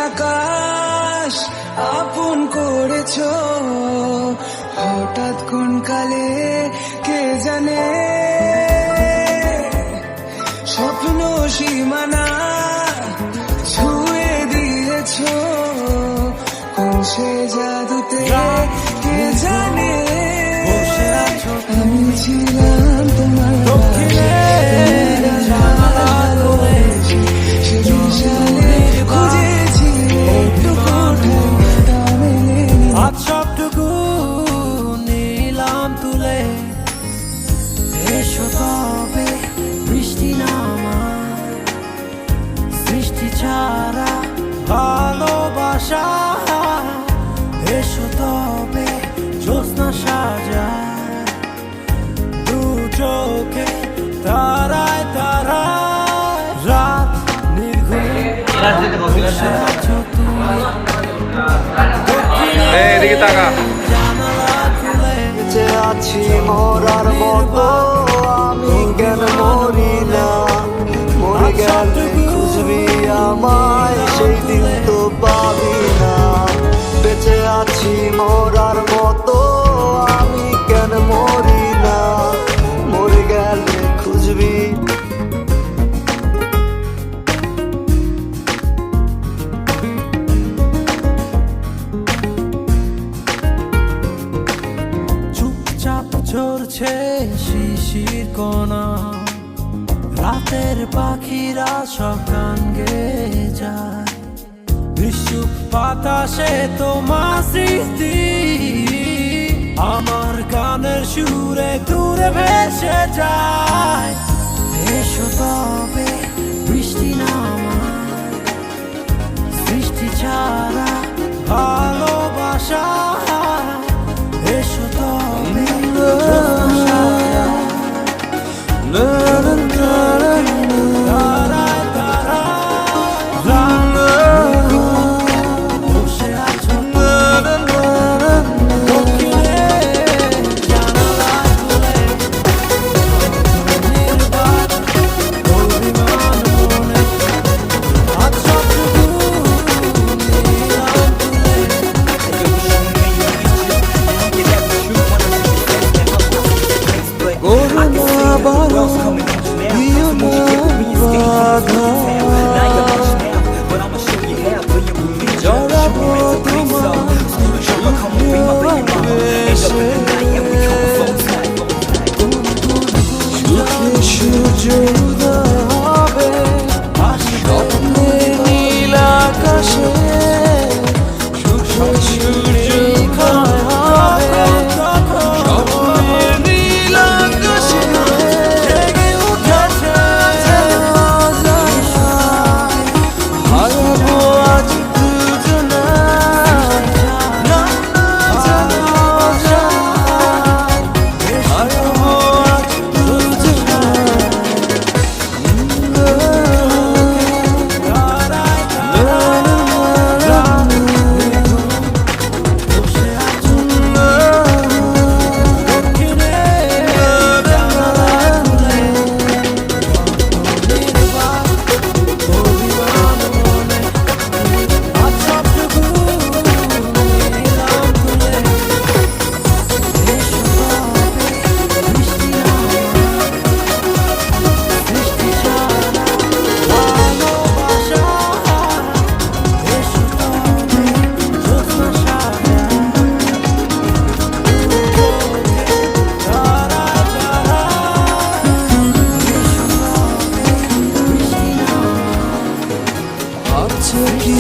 আকাশ আপন করেছো, হঠাৎ কোন কালে কে জানে, স্বপ্ন সীমানা ছুঁয়ে দিয়েছো, কোন সে জাদুতে কে জানে। আমি ছিলাম তোমার খুঁজেছি একটু আজ সবটুকু নিলাম তুলে, এসো তবে বৃষ্টি নামা, সৃষ্টি ছাড়া ভালোবাসা, এসো তবে জ্যোৎস্না সাজা, দু চোখে তারায় তারায় রাত নির্ঘুম, বসে আছো তুমি এদিকে তাকা। বেঁচে আছি মরার মতো, আমি কেন মরি না, মরে গেলে খুঁজবি আমায়, সেই দিন তো পাবি না। বেঁচে আছি মরার মতো, আমি কেন মরি না, মরে গেলে খুঁজবি। চুপচাপ ঝরছে শিশির কণা, রাতের পাখিরা সব গান গেয়ে যায়, বিশুপ বাতাসে তোমার স্মৃতি আমার গানের সুরে দূরে ভেসে যায়। এসো তবে বৃষ্টি নামা, সৃষ্টি ছাড়া ভালোবাসা, এসো তবে জ্যোৎস্না সাজা, তারায় তারায় বসে আছো দক্ষিণে জানালা খুলে, নির্বাক অভিমান মনে, আজ সবটুকু নিলাম তুলে। কি